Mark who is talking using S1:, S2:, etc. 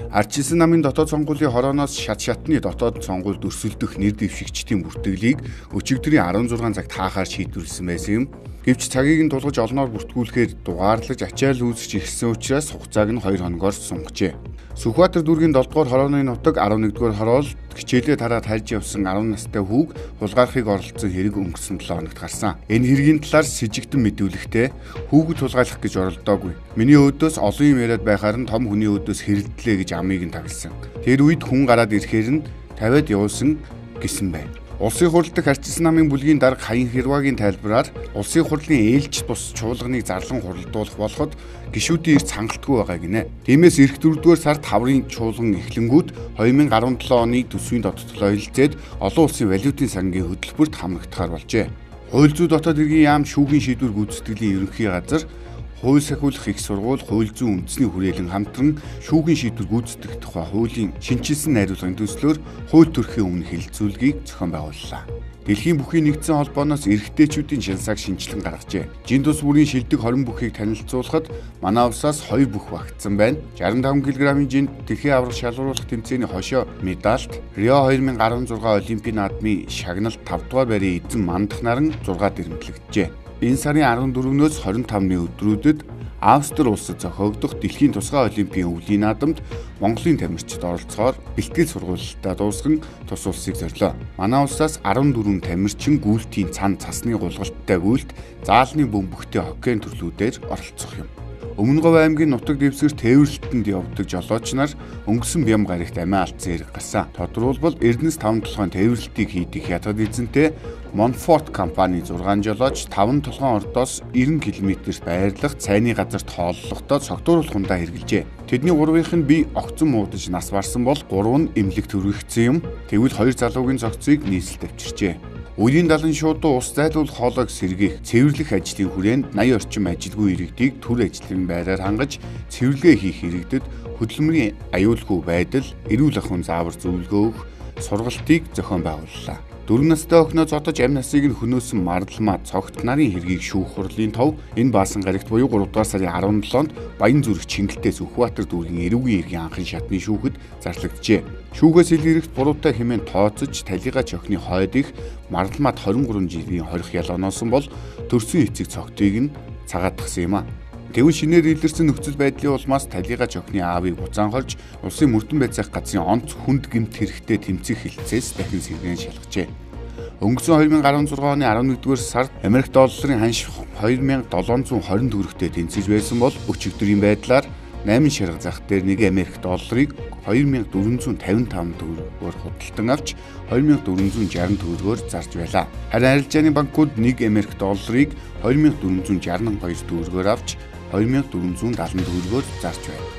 S1: Ардчилсан намын дотоод сонгуулийн хорооноос шатны дотоод сонгуульд өрсөлдөх нэр дэвшигчдийн бүртгэлийг өчигдрийн 16 цагт хаахаар шийдвэрлэсэн байсан юм. Гэвч цагийг нь тулгаж олноор бүртгүүлэхээр дугаарлаж ачаал үүсэж ирсэн учраас хугацааг нь 2 хоногоор сунгажээ. Сүхбаатар дүүргийн 7 дугаар хорооны нутаг 11 дугаар хороолд хичээлээ тараад харж явсан 10 настай хүүг хулгайрахыг оролцсон хэрэг өнгөрсөн 7 хоногт гарсан. Энэ хэргийн талаар с жигдэн мэдүүлэхдээ хүүгд тулгайлах гэж оролдоогүй. Миний өөдөөс олон юм яриад байхаар нь том хүний өөдөөс хэрэлдлээ гэж амийг нь тагласан. Тэр үед хүн гараад ирэхээр нь тавиад явуулсан гэсэн байна. Улсын хурал дахь ардчилсан намын бүлгийн дарга Хаян Хэрвагийн тайлбараар улсын хурлын ээлж бус чуулганыг зарлан хуралдуулах болоход гишүүдийн эрс хангалтгүй байгаа гинэ. Тиймээс эх 4-р сард хаврын чуулган эхлэнгүүт 2017 оны төсвийн доттлоо хэлэлцээд олон улсын валютын сангийн хөтөлбөрт хамрагдахаар болжээ. Хууль зүйн дотоод хэргийн яам шүүхийн шийдвэр гүйцэтгэлийн ерөнхий газар хууль сахиулах их сургууль, хууль зүйн үндэсний хүрээлэн хамтран шүүхийн шийдвэр гүйцэтгэх тухай хуулийн шинжилсэн найруулгын төслөөр хууль төрхийн өмнө хэлэлцүүлгийг зохион байгууллаа. Дэлхийн бүхий нэгдсэн холбооноос эрэгтэйчүүдийн шансааг шинжилэн гаргажээ. Жин тус бүрийн шилдэг 20 бүхийг танилцуулахад манай улсаас 2 бүх багтсан байна. 65 кг-ийн жинд дэлхийн аврах шалгаруулах тэмцээний хошоо медальт Рио 2016 Олимпийн наадмын шагналт 5 дугаар байрын эзэн Мандах наран 6 дэрэмтлэгджээ. Энэ сарын 14-өөс 25-ны өдрүүдэд Австри улсад зохиогдох дэлхийн тусгай олимпийн өвлийн наадамд Монголын тамирчид оролцохоор бэлтгэл сургалтад дуусган тус улсыг зорилоо. Манай улсаас 14 тамирчин гүйлтийн цан цасны гулгалттай гүйлт, заалны бөмбөгтэй хоккейн төрлүүдээр оролцох юм. Өмнөговь аймгийн нутаг дэвсгэр тээвэрлэлтэнд явдаг жолооч нар өнгөрсөн бям гарагт амиа алдсан хэрэг гарсан. Тодорхойлбол Эрдэнэс 5 толгойн тээвэрлэлтийг хийдэг хятад эзэнтэй Монфорт компани 6 жолооч 5 толгойн ордоос 90 км-т байрлах цайны газарт хооллохдоо цогтууруулах хундаа хэрглэжээ. Тэдний 3-ынх нь бие огцон муудаж нас барсан бол 3 нь эмнэлэгт хүргэгдсэн юм. Тэгвэл 2 залуугийн цогцыг нийслэлд авчирчээ. Үеийн далан шуудуу ус зайлуулах хоолойг сэргээх цэвэрлэх ажлын хүрээнд 80 орчим ажилгүй иргэдийг төр ажлын байраар хангаж цэвэрлэгээ хийх иргэдэд хөдөлмөрийн аюулгүй байдал, эрүүл ахуйн заавар зөвлөгөө өгөх сургалтыг зохион байгууллаа. 4 настай охиноо зодож амь насыг нь хөнөөсөн марлмаа цогт нарын хэргийг шүүх хурлын тов энэ баасан гарагт буюу 3 дугаар сарын 17-нд Баян зүрх Чингэлтэй Сүхбаатар дүүргийн эрүүгийн иргэн анхын шатны шүүхэд зарлагджээ. Шүүгээс илэрхт буруутай хэмээн тооцож талигач охины хойд их марлмаад 23 жилийн хорих ял оноосон бол төрсөн эцэг цогтыг нь цагаатгсан юм а. Тэгвэл шинээр илэрсэн нөхцөл байдлын улмаас талигач охины аавыг буцаан хорж улсын мөрдөн байцаах газрын онц хүнд гэмт хэрэгтэй тэмцэх хилцээс дахин сэргээн шалгажээ. Өнгөрсөн 2016 оны 11-р сард Америк долларын ханш 2720 төгрөгтэй тэнцэж байсан бол өчигдрийн байдлаар 8 шарга зах дээр 1 Америк долларыг 2455 төгрөгөөр худалдан авч 2460 төгрөгөөр зарж байлаа. Харин арилжааны банкуд 1 Америк долларыг 2462 төгрөгөөр авч 2470 төгрөгөөр зарж байна.